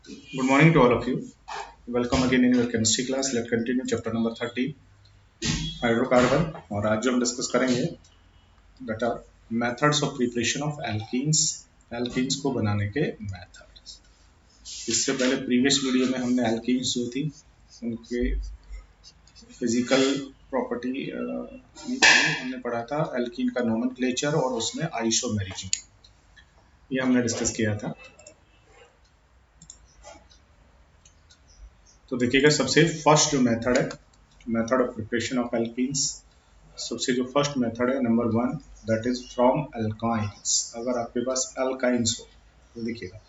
Good morning to all of you. Welcome again in your chemistry class. Let's continue chapter number 30 hydrocarbon. और आज जो हम discuss करेंगे that are methods of preparation of alkenes. Alkenes को बनाने के methods. इससे पहले प्रीवियस वीडियो में हमने एल्कीन्स जो थी उनके फिजिकल प्रॉपर्टी हमने पढ़ा था। एल्कीन का नोमेनक्लेचर और उसमें आइसोमेरिज्म ये हमने डिस्कस किया था। तो देखिएगा सबसे फर्स्ट जो मेथड है method of preparation of alkenes, सबसे जो फर्स्ट मेथड है number 1 that is from alkynes. अगर आपके पास अल्काइंस हो तो देखिएगा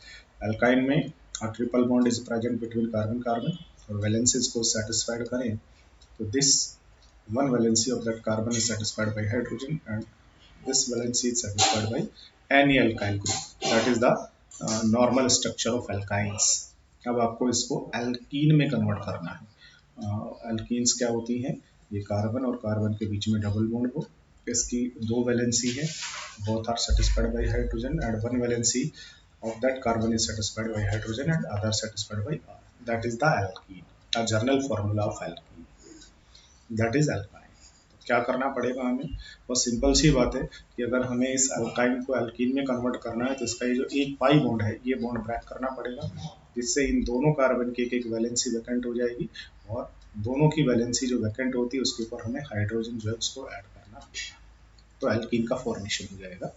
अल्काइन में triple bond is present between carbon carbon और वैलेंसीज को सेटिस्फाइड करें तो this one valency of that carbon is satisfied by hydrogen and this valency is satisfied by any alkyl group. That is the normal structure of alkynes. अब आपको इसको alkene में convert करना है। एल्कीन्स क्या होती हैं? ये कार्बन और कार्बन के बीच में डबल बॉन्ड हो, इसकी दो वैलेंसी है, both are satisfied by hydrogen and one valency of that carbon is satisfied by hydrogen and other satisfied by R. That is the alkene. A general formula of alkene. That is alkyne. क्या करना पड़ेगा हमें? बहुत simple सी बात है कि अगर हमें इस अल्काइन को एल्कीन में कन्वर्ट करना है तो इसका ये जो एक पाई बॉन्ड है ये बॉन्ड ब्रेक करना पड़ेगा, जिससे इन दोनों कार्बन की एक एक वैलेंसी वैकेंट हो जाएगी और दोनों की वैलेंसी जो वैकेंट होती है उसके ऊपर हमें हाइड्रोजन जो है उसको ऐड करना पड़ेगा, तो एल्कीन का फॉर्मेशन हो जाएगा।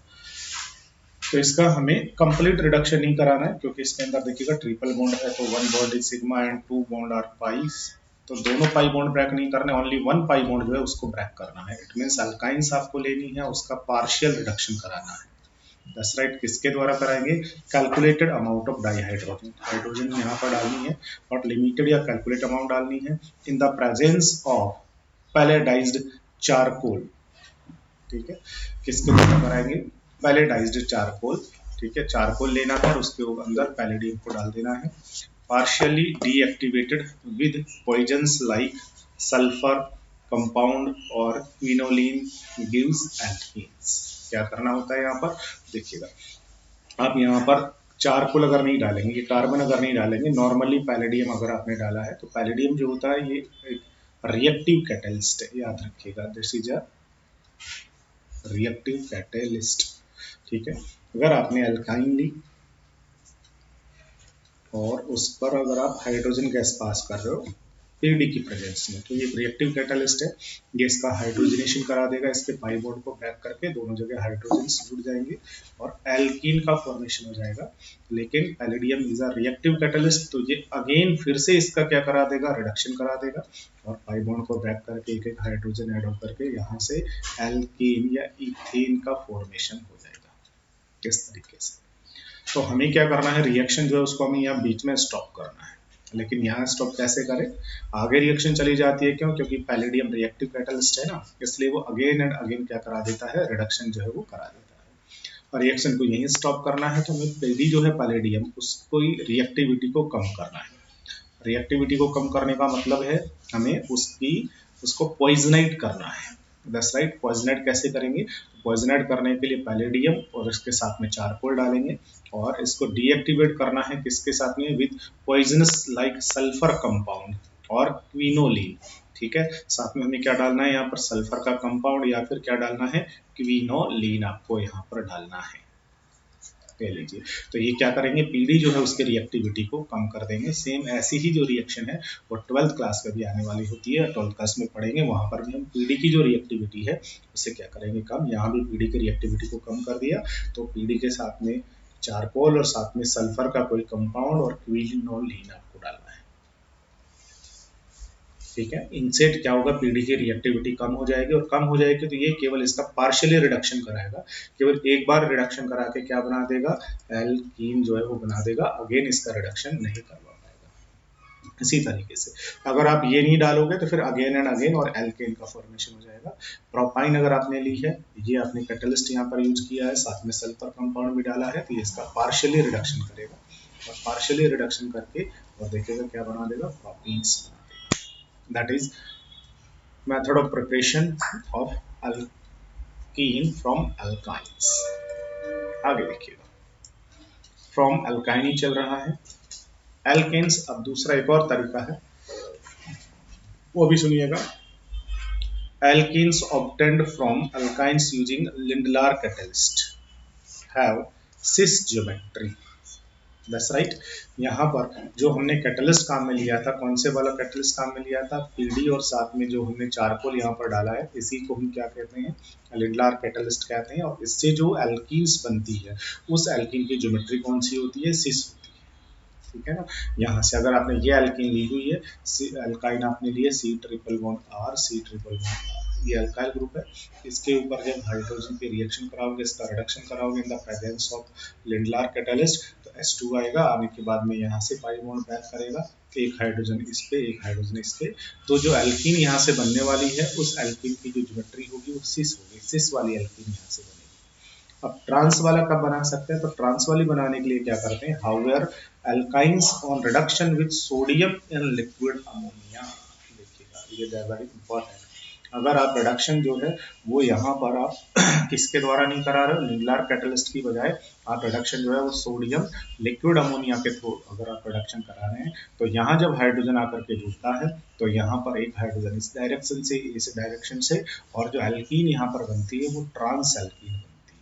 तो इसका हमें कंप्लीट रिडक्शन नहीं कराना है क्योंकि इसके अंदर देखिएगा ट्रिपल बॉन्ड है, तो one bond is sigma and two bond are pis, तो दोनों पाई बॉन्ड ब्रेक नहीं करने, ओनली वन पाई बॉन्ड जो है उसको ब्रेक करना है। इट मींस अल्काइंस आपको लेनी है, उसका पार्शियल रिडक्शन कराना है। That's right. किसके द्वारा कराएंगे? Calculated amount of dihydrogen, hydrogen यहाँ पर डालनी है और लिमिटेड या कैलकुलेट अमाउंट डालनी है in the presence of palladized charcoal. ठीक है, किसके द्वारा कराएंगे? Palladized charcoal. ठीक है, चारकोल लेना है और उसके अंदर पैलेडियम को डाल देना है, partially deactivated with poisons like sulfur compound और quinoline gives alkenes। क्या करना होता है यहाँ पर? देखिएगा आप यहाँ पर चारकोल अगर नहीं डालेंगे, ये कार्बन अगर नहीं डालेंगे, नॉर्मली पैलेडियम अगर आपने डाला है तो पैलेडियम जो होता है ये एक रिएक्टिव कैटलिस्ट है, याद रखिएगा, this is a reactive catalyst. ठीक है, अगर आपने अल्काइन ली और उस पर अगर आप हाइड्रोजन गैस पास कर रहे हो पीडी की प्रेजेंस में, तो ये रिएक्टिव कैटलिस्ट है, ये इसका हाइड्रोजनेशन करा देगा, इसके पाई बॉन्ड को ब्रेक करके दोनों जगह हाइड्रोजन जुड़ जाएंगे और एल्कीन का फॉर्मेशन हो जाएगा। लेकिन palladium is a reactive catalyst, तो ये अगेन फिर से इसका क्या करा देगा? रिडक्शन करा देगा और पाई बॉन्ड को ब्रेक करके एक एक हाइड्रोजन ऐड करके यहाँ से एल्कीन या इथेन का फॉर्मेशन हो जाएगा। इस तरीके से तो हमें क्या करना है? रिएक्शन जो है उसको हमें यहाँ बीच में स्टॉप करना है, लेकिन यहाँ स्टॉप कैसे करें? आगे रिएक्शन चली जाती है, क्यों? क्योंकि पैलेडियम रिएक्टिव कैटलिस्ट है ना, इसलिए वो अगेन एंड अगेन क्या करा देता है? रिडक्शन जो है वो करा देता है। और रिएक्शन को यहीं स्टॉप करना है तो हमें पहली जो है पैलेडियम उसको रिएक्टिविटी को कम करना है। रिएक्टिविटी को कम करने का मतलब है हमें उसको पॉइजनाइट करना है। That's right. पॉइजनाइट कैसे करेंगे? पॉइजनाइट करने के लिए पैलेडियम और इसके साथ में चारकोल डालेंगे और इसको डीएक्टिवेट करना है किसके साथ में? With poisonous like sulphur compound और क्विनोलिन। ठीक है, साथ में हमें क्या डालना है यहाँ पर? सल्फर का कंपाउंड या फिर क्या डालना है? क्विनोलिन आपको यहाँ पर डालना है। ले लीजिए, तो ये क्या करेंगे? पीडी जो है उसके रिएक्टिविटी को कम कर देंगे। सेम ऐसी ही जो रिएक्शन है वो 12th क्लास में भी आने वाली होती है, 12th क्लास में पढ़ेंगे, वहां पर भी हम पीडी की जो रिएक्टिविटी है उसे क्या करेंगे? कम। यहाँ भी पीडी की रिएक्टिविटी को कम कर दिया, तो पीडी के साथ में चारकोल और साथ में सल्फर का कोई कंपाउंड और क्विनोलिन आपको डालना है। ठीक है, इनसे क्या होगा? पीडी की रिएक्टिविटी कम हो जाएगी, और कम हो जाएगी तो ये केवल इसका पार्शियली रिडक्शन कराएगा, केवल एक बार रिडक्शन करा के क्या बना देगा? एल्कीन जो है वो बना देगा, अगेन इसका रिडक्शन नहीं करवा पाएगा। इसी तरीके से अगर आप ये नहीं डालोगे तो फिर अगेन एंड अगेन और एल्केन का फॉर्मेशन हो जाएगा। प्रोपाइन अगर आपने ली है, ये आपने कैटलिस्ट यहाँ पर यूज किया है, साथ में सल्फर कंपाउंड भी डाला है, तो ये इसका पार्शियली रिडक्शन करेगा और पार्शियली रिडक्शन करके और देखेगा क्या बना देगा? प्रोपीन्स। that is method of preparation of alkene from alkynes। आगे देखिएगा, from alkyne ही चल रहा है एल्केन्स, अब दूसरा एक और तरीका है, वो भी सुनिएगा। Alkenes obtained from alkynes using Lindlar catalyst have cis geometry. That's right. यहाँ पर जो हमने कैटलिस्ट काम में लिया था, कौन से वाला कैटलिस्ट काम में लिया था, पीडी, और साथ में जो हमने चारकोल यहाँ पर डाला है, इसी को हम क्या कहते हैं, लिंडलार कैटलिस्ट कहते हैं। और इससे जो एल्कीन्स बनती है, उस एल्कीन की ज्योमेट्री कौन सी होती है, सिस होती है। ठीक है ना। यहाँ से अगर आपने ये एल्कीन ली हुई है, एल्काइन आपने लिए C triple bond R, C triple bond R, ये अल्काइल ग्रुप है। इसके ऊपर जब हाइड्रोजन की रिएक्शन कराओगे, इसका रिडक्शन कराओगे इन the presence of Lindlar catalyst, तो H2 आएगा। आने के बाद में यहाँ से पाई बॉन्ड बैक करेगा, एक हाइड्रोजन इस पे, एक हाइड्रोजन इस पे, तो जो एल्कीन यहाँ से बनने वाली है, उस एल्कीन की जो ज्योमेट्री होगी वो सिस होगी, सिस वाली एल्कीन यहाँ से बनेगी। अब ट्रांस वाला कब बना सकते हैं, तो ट्रांस वाली बनाने के लिए क्या करते हैं, however alkynes on reduction with sodium in liquid ammonia. देखिएगा ये वेरी इंपॉर्टेंट। अगर आप रिडक्शन जो है वो यहाँ पर आप किसके द्वारा नहीं करा रहे हो, लिंडलार कैटलिस्ट की बजाय आप रिडक्शन जो है वो सोडियम लिक्विड अमोनिया के थ्रू अगर आप रिडक्शन करा रहे हैं, तो यहाँ जब हाइड्रोजन आकर के जुड़ता है, तो यहाँ पर एक हाइड्रोजन इस डायरेक्शन से, इस डायरेक्शन से, और जो एल्कीन यहाँ पर बनती है वो ट्रांस एल्कीन बनती है।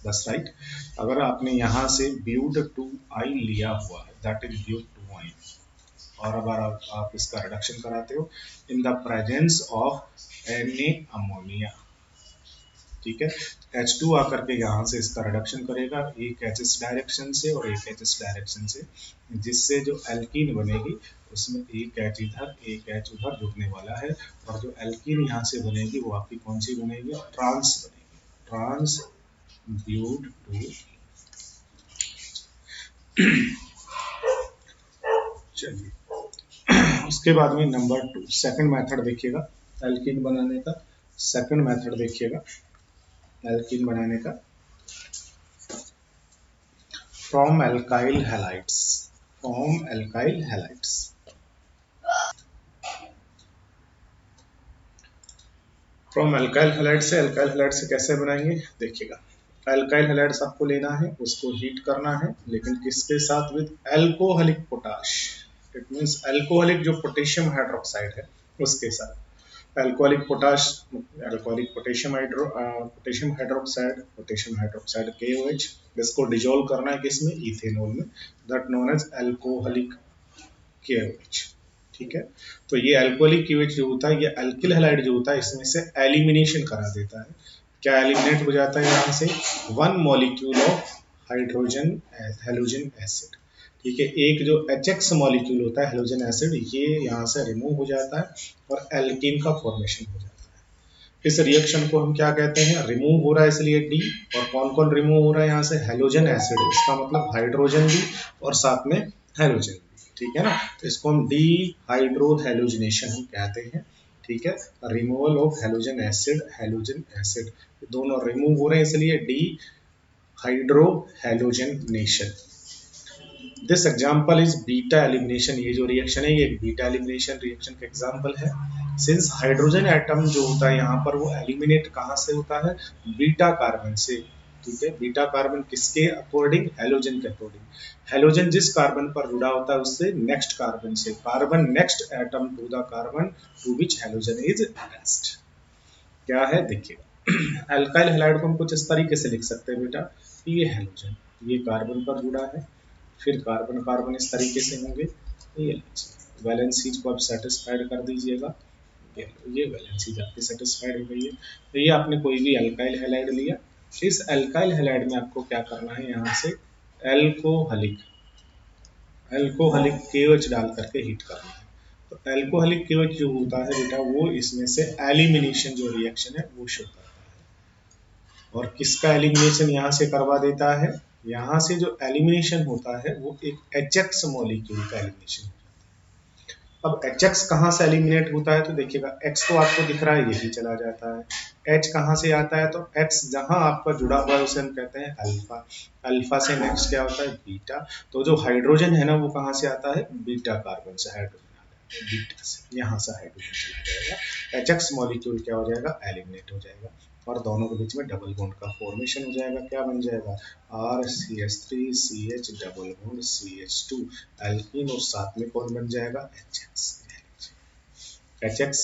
बस राइट। अगर आपने यहाँ से ब्यूट 2 लिया हुआ है, दैट इज ब्यूट 2, और अगर आप इसका रिडक्शन कराते हो इन the presence of Na ammonia, ठीक है, H2 आकर के यहाँ से इसका रिडक्शन करेगा, एक H इस डायरेक्शन से और एक H इस डायरेक्शन से, जिससे जो एल्कीन बनेगी उसमें एक H इधर, एक H उधर जुड़ने वाला है, और जो एल्कीन यहाँ से बनेगी वो आपकी कौन सी बनेगी, ट्रांस बनेगी, ट्रांस ब्यूट 2। चलिए, उसके बाद में नंबर 2 सेकंड मेथड देखिएगा एल्कीन बनाने का। सेकंड मेथड देखिएगा एल्कीन बनाने का, from alkyl halides, from alkyl halides. From alkyl halide से, एल्काइल हैलाइड से कैसे बनाएंगे, देखिएगा। एल्काइल हैलाइड्स आपको लेना है, उसको हीट करना है, लेकिन किसके साथ, with alcoholic potash. It means alcoholic जो पोटेशियम हाइड्रोक्साइड है उसके साथ। Alcoholic potash, alcoholic potassium hydroxide, potassium hydroxide KOH, इसको डिजोल्व करना है किसमें, इथेनॉल में, that known as alcoholic KOH। ठीक है। तो ये एल्कोहलिक KOH जो होता है, ये एल्किल हैलाइड जो होता है, इसमें से एलिमिनेशन करा देता है। क्या एलिमिनेट हो जाता है यहाँ से, 1 molecule of hydrogen halogen acid. ठीक है, एक जो HX मॉलिक्यूल होता है हेलोजन एसिड, ये यहाँ से रिमूव हो जाता है और एल्कीन का फॉर्मेशन हो जाता है। इस रिएक्शन को हम क्या कहते हैं, रिमूव हो रहा है इसलिए D, और कौन कौन रिमूव हो रहा है यहाँ से, हेलोजन एसिड, इसका मतलब हाइड्रोजन भी और साथ में हेलोजन भी। ठीक है ना, तो इसको हम डिहाइड्रोहेलोजिनेशन हम कहते हैं। ठीक है, removal of halogen acid, halogen acid दोनों रिमूव हो रहे हैं इसलिए dehydrohalogenation. This example is beta elimination. ये जो रिएक्शन है ये एक बीटा एलिमिनेशन रिएक्शन का एग्जाम्पल है। सिंस हाइड्रोजन एटम जो होता है यहाँ पर वो एलिमिनेट कहाँ से होता है, बीटा कार्बन से। ठीक है, बीटा कार्बन किसके अकॉर्डिंग, हेलोजन के अकॉर्डिंग। हेलोजन जिस कार्बन पर जुड़ा होता है उससे नेक्स्ट कार्बन से, carbon next atom to the carbon to which halogen is attached. क्या है देखिएगा, अल्काइल हैलाइड को हम कुछ इस तरीके से लिख सकते हैं बेटा, ये हेलोजन, ये कार्बन पर जुड़ा है, फिर कार्बन कार्बन इस तरीके से होंगे, ये वैलेंसीज को आप सेटिस्फाइड कर दीजिएगा, ये वैलेंसीज आपकी सेटिस्फाइड हो गई है। तो ये आपने कोई भी अल्काइल हैलाइड लिया, इस अल्काइल हैलाइड में आपको क्या करना है, यहाँ से एल्कोहलिक, एल्कोहलिक KOH डाल करके हीट करना है। तो एल्कोहलिक KOH जो होता है बेटा, वो इसमें से एलिमिनेशन जो रिएक्शन है वो शो करता है। और किसका एलिमिनेशन यहाँ से करवा देता है, यहाँ से जो एलिमिनेशन होता है वो एक HX मॉलिक्यूल का एलिमिनेशन होता है। अब HX कहाँ से एलिमिनेट होता है, तो देखिएगा X तो आपको दिख रहा है यही चला जाता है, H कहाँ से आता है, तो X जहाँ आपका जुड़ा हुआ है उसे हम कहते हैं अल्फा, अल्फा से नेक्स्ट क्या होता है, बीटा। तो जो हाइड्रोजन है ना वो कहाँ से आता है, बीटा कार्बन से हाइड्रोजन आता है, बीटा से, यहाँ से हाइड्रोजन चला जाएगा, HX मॉलिक्यूल क्या हो जाएगा, एलिमिनेट हो जाएगा। और दोनों के बीच में डबल बॉन्ड का फॉर्मेशन हो जाएगा। क्या बन जाएगा, RCH3 CH double bond CH2 alkene, और साथ में कौन बन जाएगा, HX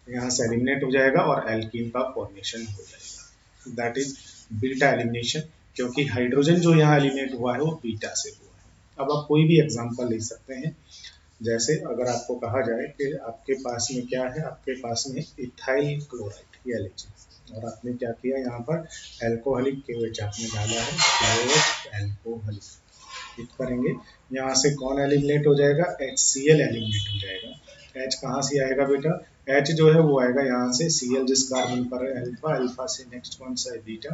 यहाँ से एलिमिनेट हो जाएगा और एल्कीन का फॉर्मेशन हो जाएगा। दैट इज बीटा एलिमिनेशन, क्योंकि हाइड्रोजन जो यहाँ एलिमिनेट हुआ है वो बीटा से हुआ है। अब आप कोई भी एग्जांपल ले सकते हैं, जैसे अगर आपको कहा जाए कि आपके पास में क्या है, आपके पास में इथाइल क्लोराइड ये लीजिए, और आपने क्या किया, यहाँ पर एल्कोहलिक KOH आपने डाला है, KOH एल्कोहलिक हिट करेंगे, यहाँ से कौन एलिमिनेट हो जाएगा, HCl एलिमिनेट हो जाएगा। H कहाँ से आएगा बेटा, H जो है वो आएगा यहाँ से, Cl जिस कार्बन पर है अल्फा, अल्फा से नेक्स्ट कौन सा है, बीटा,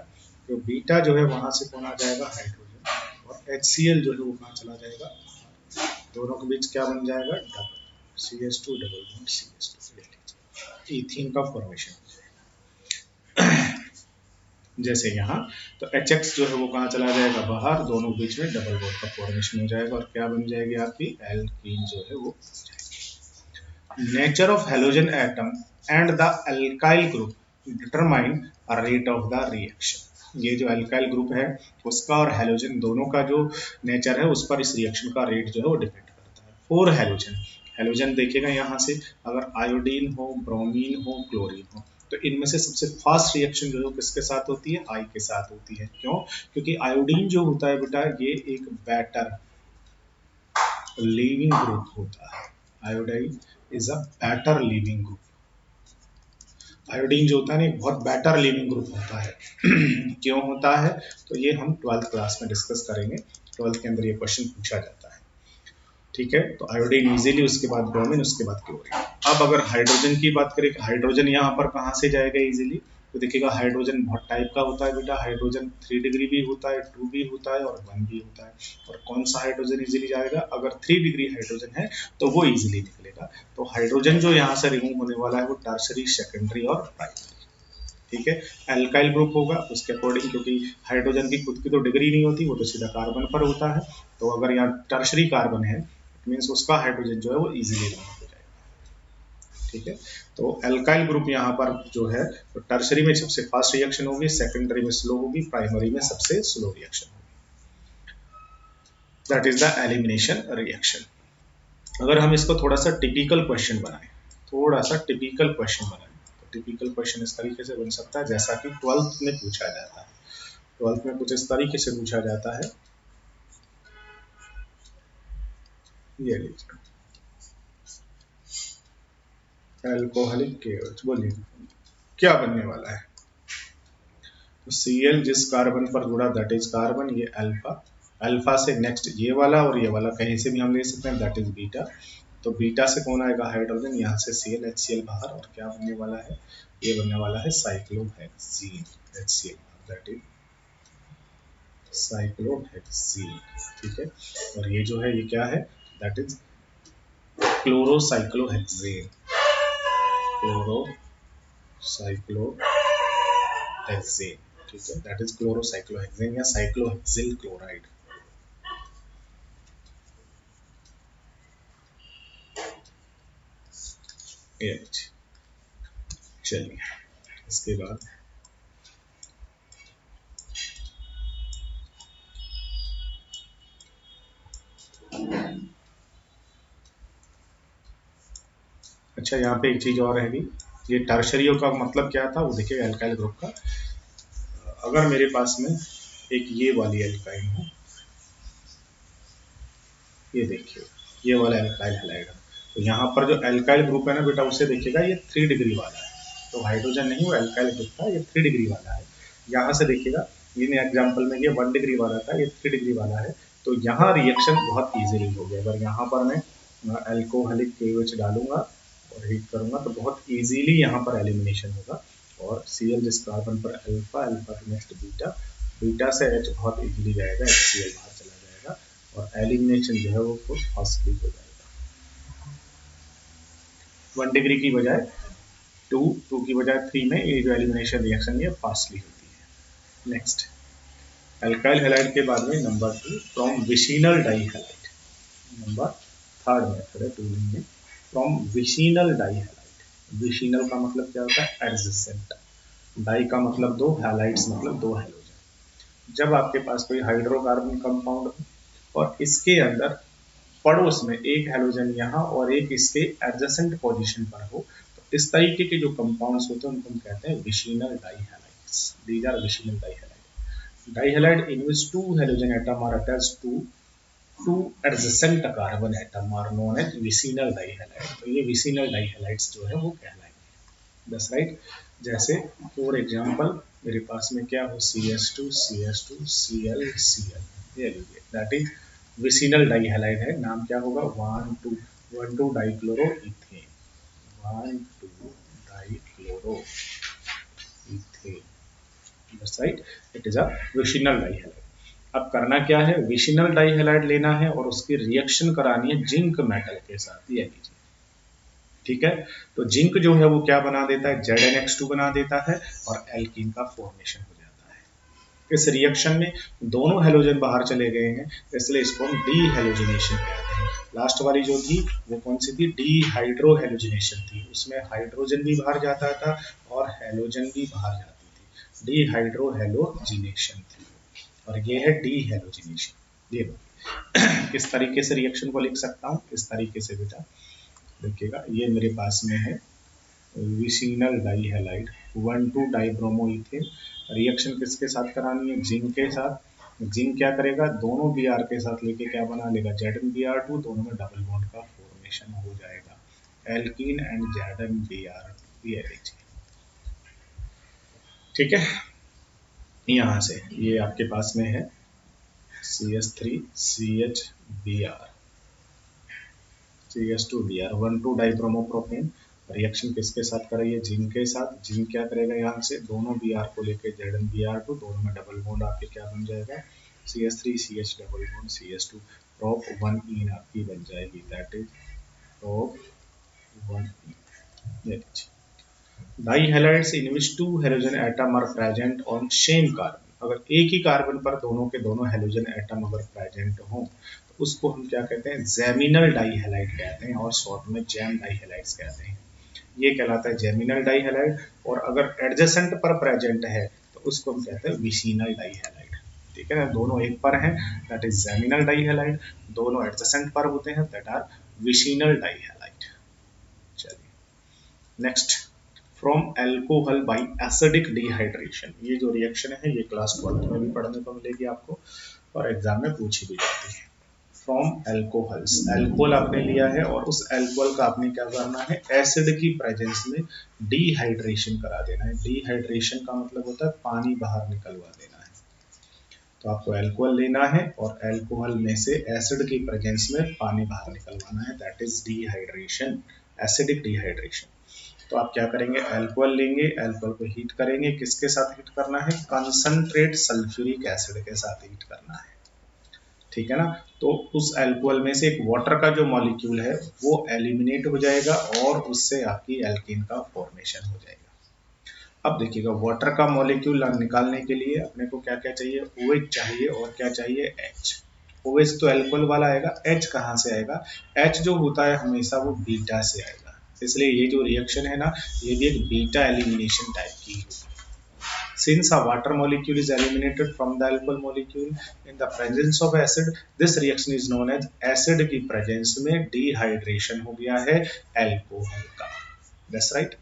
तो बीटा जो है वहां से कौन आ जाएगा, हाइड्रोजन, और HCl जो है वो कहाँ चला जाएगा, दोनों के बीच क्या बन जाएगा, double CH2 double bond CH2, ethene का फॉर्मेशन हो जाएगा। जैसे यहाँ तो HX जो है वो कहाँ चला जाएगा, बाहर, दोनों के बीच में डबल बॉन्ड का फॉर्मेशन हो जाएगा, और क्या बन जाएगी आपकी एल्कीन जो है वो। Nature of halogen atom and the alkyl group determine rate of the reaction. ये जो अल्काइल ग्रुप है उसका और हेलोजन दोनों का जो नेचर है उस पर इस रिएक्शन का रेट जो है वो डिपेंड करता है। फोर हेलोजन, हेलोजन देखिएगा यहाँ से, अगर आयोडीन हो, ब्रोमीन हो, क्लोरीन हो, तो इनमें से सबसे फास्ट रिएक्शन जो है किसके साथ होती है, आई के साथ होती है। क्यों, क्योंकि आयोडीन जो होता है बेटा ये एक बेटर लीविंग ग्रुप होता है। Iodine is a better leaving group. Iodine जो होता है ना बहुत बेटर लीविंग ग्रुप होता है। क्यों होता है, तो ये हम 12th क्लास में डिस्कस करेंगे, 12th के अंदर ये क्वेश्चन पूछा जाता है। ठीक है, तो आयोडीन इजीली, उसके बाद ब्रोमीन, उसके बाद क्लोरीन। अब अगर हाइड्रोजन की बात करें, हाइड्रोजन यहाँ पर कहाँ से जाएगा इजीली, तो देखिएगा हाइड्रोजन बहुत टाइप का होता है बेटा, हाइड्रोजन 3 डिग्री भी होता है, 2 भी होता है और 1 भी होता है। और कौन सा हाइड्रोजन इजीली जाएगा, अगर 3 डिग्री हाइड्रोजन है तो वो इजीली निकलेगा। तो हाइड्रोजन जो यहाँ से रिमूव होने वाला है वो टर्शरी, सेकेंडरी और प्राइमरी। ठीक है, एल्काइल ग्रुप होगा उसके अकॉर्डिंग, क्योंकि हाइड्रोजन की खुद की तो डिग्री नहीं होती, वो तो सीधा कार्बन पर होता है। तो अगर यहाँ टर्शरी कार्बन है मीन्स उसका हाइड्रोजन जो है वो इजीली रिमूव हो जाएगा। ठीक है, तो एल्काइल ग्रुप यहाँ पर जो है तो टर्शरी में सबसे फास्ट रिएक्शन होगी, सेकेंडरी में स्लो होगी, प्राइमरी में सबसे स्लो रिएक्शन होगी। That is the elimination reaction. अगर हम इसको थोड़ा सा टिपिकल क्वेश्चन बनाएं, थोड़ा सा टिपिकल क्वेश्चन बनाएं, तो टिपिकल क्वेश्चन इस तरीके से बन सकता है जैसा कि 12th में पूछा जाता है। 12th में कुछ इस तरीके से पूछा जाता है, ये लीजिए, एल्कोहलिक KOH, बोलिए क्या बनने वाला है, तो Cl जिस कार्बन पर जुड़ा दैट इज कार्बन, ये अल्फा, अल्फा से नेक्स्ट ये वाला और ये वाला कहीं से भी हम ले सकते हैं, दैट इज बीटा। तो बीटा से कौन आएगा, हाइड्रोजन, यहाँ से Cl HCl बाहर, और क्या बनने वाला है, ये बनने वाला है cyclohexene HCl, that is cyclohexene. ठीक है, और ये जो है ये क्या है, दैट इज क्लोरोसाइक्लोहेक्सेन, क्लोरोसाइक्लोहेक्सेन। ठीक है, दैट इज क्लोरोसाइक्लोहेक्सेन या साइक्लोहेक्सिल क्लोराइड। चलिए इसके बाद अच्छा, यहाँ पे एक चीज और रहेगी, ये टर्शरियों का मतलब क्या था वो देखिए, एल्काइल ग्रुप का, अगर मेरे पास में एक ये वाली एल्काइल हो, ये देखिए ये वाला एल्काइल हैलाइड है, तो यहाँ पर जो एल्काइल ग्रुप है ना बेटा उसे देखिएगा ये 3 डिग्री वाला है, तो हाइड्रोजन नहीं वो एल्काइल ग्रुप था, ये 3 डिग्री वाला है। यहाँ से देखिएगा ये एग्जाम्पल में ये 1 डिग्री वाला था, ये 3 डिग्री वाला है, तो यहाँ रिएक्शन बहुत ईजिली हो गया। अगर यहाँ पर मैं एल्कोहलिक KOH डालूंगा और हीट करूंगा तो बहुत इजीली यहाँ पर एलिमिनेशन होगा, और Cl जिस कार्बन पर alpha, alpha two next beta, beta से H बहुत इजीली जाएगा, HCl बाहर चला जाएगा, और एलिमिनेशन जो है वो फास्टली हो जाएगा। 1 डिग्री की बजाय 2 की बजाय 3 में ये जो एलिमिनेशन रिएक्शन ये फास्टली होती है। नेक्स्ट, अल्काइल हैलाइड के बाद में number 2, from vicinal dihalide, number 3rd method है टूलिंग में, फ्रॉम विसिनल डाइहैलाइड। विसिनल का मतलब क्या होता है, एडजेसेंट, डाई का मतलब दो, हैलाइड्स मतलब दो हैलोजन। जब आपके पास कोई हाइड्रोकार्बन कंपाउंड हो और इसके अंदर पड़ोस में एक हैलोजन यहाँ और एक इसके एडजेसेंट पोजीशन पर हो, तो इस तरीके के जो कंपाउंड्स होते हैं उनको हम कहते हैं vicinal dihalides. These are vicinal dihalide. Dihalide in which two halogen atom are attached to two adjacent carbon atom are known as vicinal dihalide. तो ये विसिनल डाइहैलाइड्स जो है वो कहलाएंगे। दस राइट। जैसे फॉर एग्जांपल मेरे पास में क्या हो, CH2 CH2 Cl Cl, ये लीजिए दैट इज विसिनल डाइहैलाइड है। नाम क्या होगा, 1,2 dichloro ethane, 1,2 dichloro ethane. That's right, it is a vicinal dihalide. अब करना क्या है, विशिनल डाइहैलाइड लेना है और उसकी रिएक्शन करानी है जिंक मेटल के साथ, ये लीजिए। ठीक है, तो जिंक जो है वो क्या बना देता है, ZnX2 बना देता है और एल्कीन का फॉर्मेशन हो जाता है। इस रिएक्शन में दोनों हेलोजन बाहर चले गए हैं, इसलिए इसको हम डी हेलोजिनेशन कहते हैं। लास्ट वाली जो थी वो कौन सी थी, डीहाइड्रो हेलोजिनेशन थी। उसमें हाइड्रोजन भी बाहर जाता था और हेलोजन भी बाहर जाती थी, डीहाइड्रो हेलोजिनेशन थी। और ये है डी हेलोजिनेशन। ये किस तरीके से रिएक्शन को लिख सकता हूँ, इस तरीके से बेटा देखिएगा। ये मेरे पास में है विसिनल डाइहैलाइड 1,2 डाइब्रोमो इथेन। रिएक्शन किसके साथ करानी है, जिंक के साथ। जिंक क्या करेगा, दोनों Br के साथ लेके क्या बना लेगा, ZnBr2, दोनों में डबल बॉन्ड का फॉर्मेशन हो जाएगा, एल्कीन एंड ZnBr2। ये लीजिए, ठीक है। यहाँ से ये आपके पास में है CH3CHBr, CH2Br, 1,2 डाइब्रोमोप्रोपेन। रिएक्शन किसके साथ करेंगे, जिंक के साथ। जिंक क्या करेगा, यहाँ से दोनों Br को लेके ZnBr2, दोनों में डबल बॉन्ड आपके क्या बन जाएगा, CH3CH double bond CH2, prop 1ene आपकी बन जाएगी, that is prop 1e। Dihalides in which two halogen atom are present on same carbon. अगर एक ही कार्बन पर दोनों के दोनों हेलोजन एटम अगर प्रेजेंट हो तो उसको हम क्या कहते हैं, जेमिनल डाइहैलाइड कहते हैं, और शॉर्ट में जैम डाइहैलाइड्स कहते हैं। ये कहलाता है जेमिनल डाइहैलाइड। और अगर एडजेसेंट पर प्रेजेंट है तो उसको हम कहते हैं विसिनल डाइहैलाइड। ठीक है ना, दोनों एक पर हैं दैट इज जेमिनल डाइहैलाइड, दोनों एडजेसेंट पर होते हैं दैट आर विसिनल डाइहैलाइड। चलिए next, from alcohol by acidic dehydration. ये जो रिएक्शन है ये क्लास 12 में भी पढ़ने को मिलेगी आपको और एग्जाम में पूछी भी जाती है। फ्रॉम एल्कोहल्स, एल्कोहल आपने लिया है और उस एल्कोहल का आपने क्या करना है, एसिड की प्रेजेंस में डिहाइड्रेशन करा देना है। डिहाइड्रेशन का मतलब होता है पानी बाहर निकलवा देना है। तो आपको एल्कोहल लेना है और एल्कोहल में से एसिड की प्रेजेंस में पानी बाहर निकलवाना है, that is dehydration, acidic dehydration. तो आप क्या करेंगे, अल्कोहल लेंगे, अल्कोहल को हीट करेंगे, किसके साथ हीट करना है, कंसंट्रेट सल्फ्यूरिक एसिड के साथ हीट करना है। ठीक है ना, तो उस अल्कोहल में से एक वाटर का जो मॉलिक्यूल है वो एलिमिनेट हो जाएगा और उससे आपकी एल्कीन का फॉर्मेशन हो जाएगा। अब देखिएगा, वाटर का मॉलिक्यूल निकालने के लिए अपने को क्या क्या चाहिए, OH चाहिए और क्या चाहिए, H। OH तो अल्कोहल वाला आएगा, H कहाँ से आएगा, H जो होता है हमेशा वो बीटा से आएगा। इसलिए ये जो रिएक्शन है ना, ये भी एक बीटा एलिमिनेशन टाइप की होगी। Since a water molecule is eliminated from the alcohol molecule in the presence of acid, this reaction is known as acid की presence में dehydration हो गया है अल्कोहल का। That's right।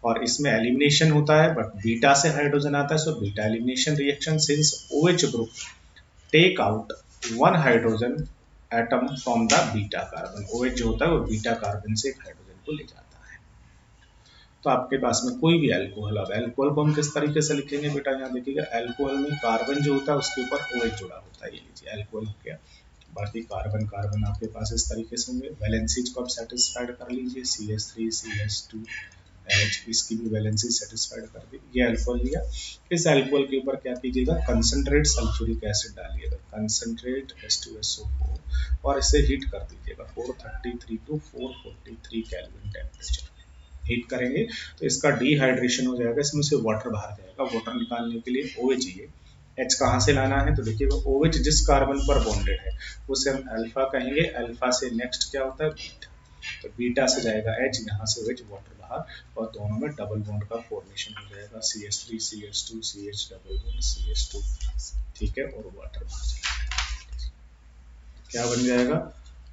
और इसमें एलिमिनेशन होता है बट बीटा से हाइड्रोजन आता है, so beta elimination reaction. Since OH group take out one hydrogen atom from the beta carbon, OH जो होता है वो बीटा कार्बन से एक हाइड्रोजन को ले जाता है। तो आपके पास में कोई भी अल्कोहल, अब अल्कोहल को हम किस तरीके से लिखेंगे बेटा, यहाँ देखिएगा, अल्कोहल में कार्बन जो होता है उसके ऊपर OH जुड़ा होता है, ये लीजिए अल्कोहल हो गया। बाकी कार्बन कार्बन आपके पास इस तरीके से होंगे। वैलेंसीज को आप सेटिस्फाइड कर लीजिए, CH3 CH2 H, इसकी भी वैलेंसी सेटिस्फाइड कर दी। ये अल्कोहल लिया, इस अल्कोहल के ऊपर क्या कीजिएगा, कंसंट्रेट सल्फ्यूरिक एसिड डालिएगा, कंसंट्रेट H2SO4, और इसे हीट कर दीजिएगा 433 टू 443 केल्विन टेम्परेचर। हीट करेंगे तो इसका डिहाइड्रेशन हो जाएगा, इसमें से वाटर बाहर जाएगा। वाटर निकालने के लिए OH चाहिए। H कहाँ से लाना है, तो देखिए OH जिस कार्बन पर बॉन्डेड है उसे हम अल्फा कहेंगे, अल्फा से नेक्स्ट क्या होता है, बीटा। तो बीटा से जाएगा H, यहाँ से OH, वाटर बाहर बाहर, और दोनों में डबल बॉन्ड का फॉर्मेशन हो जाएगा, CH3 CH2 CH double bond CH2, ठीक है, और वाटर बाहर चला जाएगा, क्या बन जाएगा,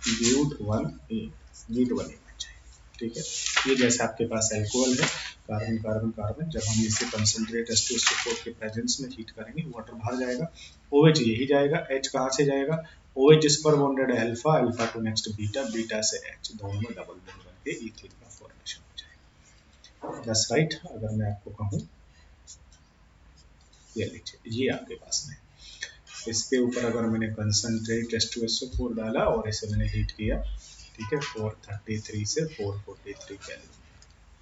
ब्यूट 1A, ब्यूट 1A बन जाएगा, ठीक है। ये जैसे आपके पास एल्कोहल है, कार्बन कार्बन कार्बन, जब हम इसे कंसंट्रेट H2SO4 के प्रेजेंस में हीट करेंगे, वाटर बाहर जाएगा, OH यही जाएगा, H कहाँ से जाएगा, OH जिस पर बॉन्डेड है alpha, alpha two next beta, beta से H, दोनों में डबल बॉन्ड बनके इथेन का फॉर्मेशन हो जाएगा। That's right. अगर मैं आपको कहूँ, ये लीजिए, ये आपके पास में, इसके ऊपर अगर मैंने कंसंट्रेट H2SO4 डाला और इसे मैंने हीट किया, ठीक है, 433 से 443 कैलोरी,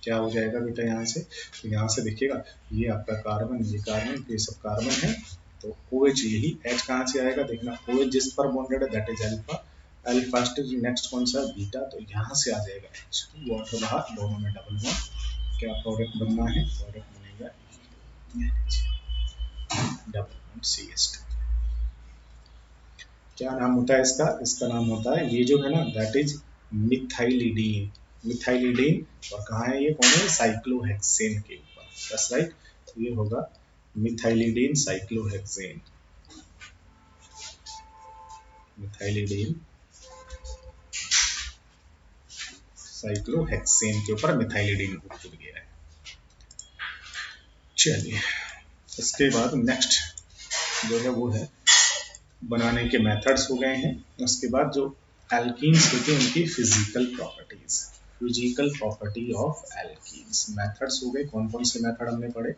क्या हो जाएगा बेटा यहाँ से, तो यहाँ से देखिएगा, ये आपका कार्बन, ये कार्बन, ये सब कार्बन है, तो OH यही, H कहाँ से आएगा देखना, OH जिस पर बॉन्डेड है that is alpha, alpha next कौन सा, बीटा, तो यहाँ से आ जाएगा H, वाटर बाहर, दोनों में डबल बॉन्ड, क्या प्रोडक्ट बनना है, प्रोडक्ट बनेगा डबल बॉन्ड CH2, क्या नाम होता है इसका, इसका नाम होता है, ये जो है ना, दैट इज मिथाइलिडीन, मिथाइलिडीन, और कहाँ है ये, कौन है, साइक्लोहेक्सेन के ऊपर, दैट्स राइट, तो ये होगा मिथाइलिडीन साइक्लोहेक्सेन, मिथाइलिडीन साइक्लोहेक्सेन के ऊपर मिथाइलिडीन ग्रुप जुड़ गया है। चलिए, इसके बाद नेक्स्ट जो है वो है, बनाने के मेथड्स हो गए हैं, उसके बाद जो एल्कीन्स होते हैं उनकी physical properties, physical property of alkenes, methods हो गए, कौन कौन से मेथड हमने पढ़े,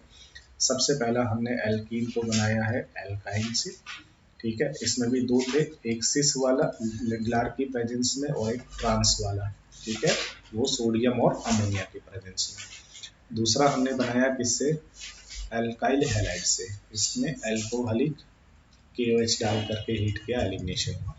सबसे पहला हमने एल्कीन को बनाया है एल्काइन से, ठीक है, इसमें भी दो थे, एक सिस वाला लेडलार की प्रेजेंस में और एक ट्रांस वाला, ठीक है, वो सोडियम और अमोनिया के प्रेजेंस में। दूसरा हमने बनाया किससे, एल्काइल हैलाइड से, इसमें एल्कोहलिक KOH डाल करके हीट किया, एलिमिनेशन हुआ।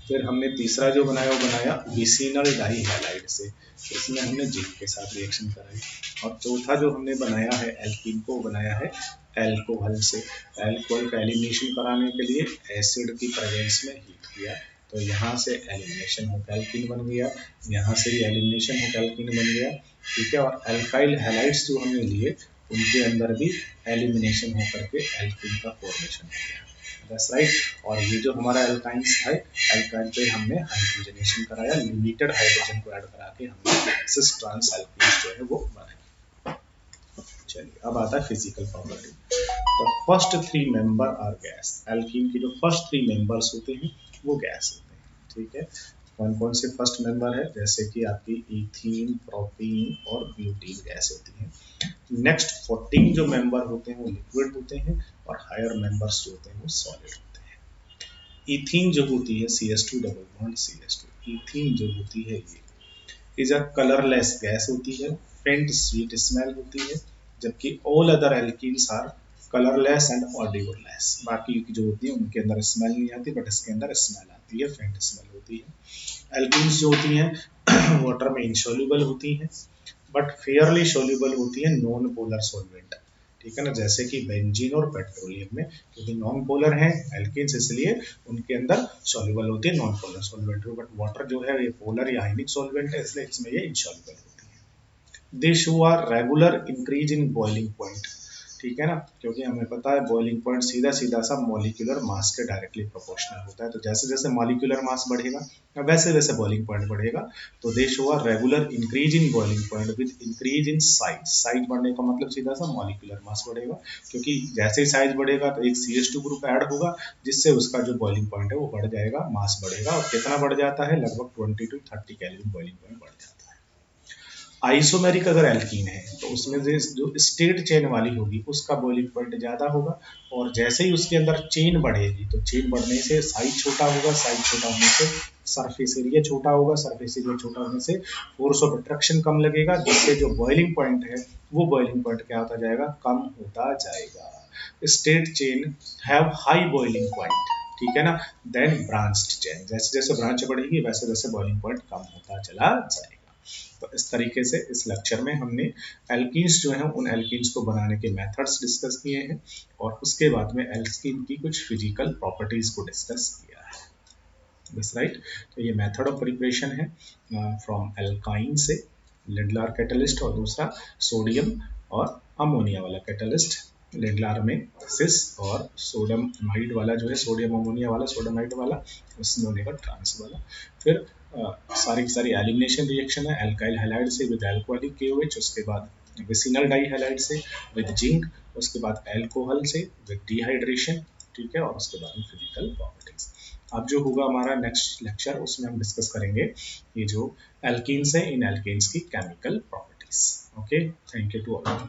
फिर हमने तीसरा जो बनाया वो बनाया विसिनल डाई हैलाइड से, इसमें हमने जिंक के साथ रिएक्शन कराई। और चौथा जो हमने बनाया है एल्कीन को, बनाया है एल्कोहल से, एल्कोहल का एलिमिनेशन कराने के लिए एसिड की प्रेजेंस में हीट किया, तो यहाँ से एलिमिनेशन होकर एल्कीन बन गया, यहाँ से भी एलिमिनेशन होकर एल्कीन बन गया, ठीक है। और एल्काइल हैलाइड्स जो हमने लिए उनके अंदर भी एलिमिनेशन होकर के एल्कीन का फॉर्मेशन हो गया, दैट्स राइट। और ये जो हमारा एल्काइंस है, एल्काइन पे हमने हाइड्रोजनेशन कराया, लिमिटेड हाइड्रोजन को ऐड करा के हमने सिस ट्रांस एल्कीन्स जो है वो बनाए। चलिए, अब आता है physical property, the first three member are gas, alkene के जो फर्स्ट थ्री मेंबर्स होते हैं वो गैस होते हैं, ठीक है। कौन कौन से फर्स्ट मेंबर है, जैसे कि आपकी इथीन, प्रोपीन और ब्यूटीन गैस होती है। नेक्स्ट 14 जो मेंबर होते हैं वो लिक्विड होते हैं, और हायर मेंबर्स जो होते हैं वो सॉलिड होते हैं। इथीन जो होती है CH2 double bond CH2, ethene जो होती है ये इज अ कलरलेस गैस होती है, फेंट स्वीट स्मेल होती है, जबकि all other alkenes are colourless and odourless, बाकी की जो होती है उनके अंदर स्मेल नहीं आती, बट इसके अंदर स्मेल आती है, फेंट स्मेल होती है। एल्कीन्स जो होती हैं वाटर में इंसॉल्युबल होती हैं, बट फेयरली सोल्यूबल होती है नॉन पोलर सॉल्वेंट, ठीक है ना, जैसे कि बेंजीन और पेट्रोलियम में, क्योंकि नॉन पोलर है एल्केन्स, इसलिए उनके अंदर सॉल्युबल होती है non polar solvent, but water जो है ये पोलर या आयनिक सॉल्वेंट है, इसलिए इसमें ये इनसॉल्युबल होती है। They show are regular increase in boiling point, ठीक है ना, क्योंकि हमें पता है बॉइलिंग पॉइंट सीधा सीधा सा मॉलिक्यूलर मास के डायरेक्टली प्रोपोर्शनल होता है, तो जैसे जैसे मॉलिक्यूलर मास बढ़ेगा वैसे वैसे बॉइलिंग पॉइंट बढ़ेगा, तो दे show a regular increase in boiling point with increase in size, size बढ़ने का मतलब सीधा सा मॉलिक्यूलर मास बढ़ेगा, क्योंकि जैसे ही साइज बढ़ेगा तो एक CH2 ग्रुप ऐड होगा, जिससे उसका जो बॉइलिंग पॉइंट है वो बढ़ जाएगा, मास बढ़ेगा, और कितना बढ़ जाता है, लगभग 20 to 30 केल्विन बॉइलिंग पॉइंट बढ़ जाता है। आइसोमेरिक अगर एल्कीन है तो उसमें जो स्टेट चेन वाली होगी उसका बॉइलिंग पॉइंट ज़्यादा होगा, और जैसे ही उसके अंदर चेन बढ़ेगी तो चेन बढ़ने से साइज छोटा होगा, साइज छोटा होने से सरफेस एरिया छोटा होगा, सरफेस एरिया छोटा होने से फोर्स ऑफ अट्रैक्शन कम लगेगा, जिससे जो बॉइलिंग पॉइंट है वो बॉइलिंग पॉइंट क्या होता जाएगा, कम होता जाएगा। State chain have high boiling point, ठीक है ना, देन ब्रांच्ड चेन, जैसे जैसे ब्रांच बढ़ेगी वैसे वैसे बॉइलिंग पॉइंट कम होता चला जाएगा। तो इस तरीके से इस लेक्चर में हमने एल्कीन्स जो हैं उन एल्कीन्स को बनाने के मेथड्स डिस्कस किए हैं, और उसके बाद में एल्कीन की कुछ फिजिकल प्रॉपर्टीज को डिस्कस किया है, बस राइट। तो ये मेथड ऑफ प्रिपरेशन है फ्रॉम एल्काइन से, लिडलार कैटलिस्ट, और दूसरा सोडियम और अमोनिया वाला कैटलिस्ट, लिडलार में सिस, और सोडियम अमाइड वाला जो है सोडियम अमोनिया वाला, सोडियमाइड वाला, उसमें होने ट्रांस वाला। फिर सारी की सारी एलिमिनेशन रिएक्शन है एल्काइल हैलाइड से विद अल्कोहलिक KOH, उसके बाद विसिनल डाइहैलाइड से विद जिंक, उसके बाद अल्कोहल से विद डिहाइड्रेशन, ठीक है, और उसके बाद फिजिकल प्रॉपर्टीज। अब जो होगा हमारा नेक्स्ट लेक्चर, उसमें हम डिस्कस करेंगे ये जो एल्कीन्स है, इन एल्कीन्स की chemical properties. Okay, thank you to all.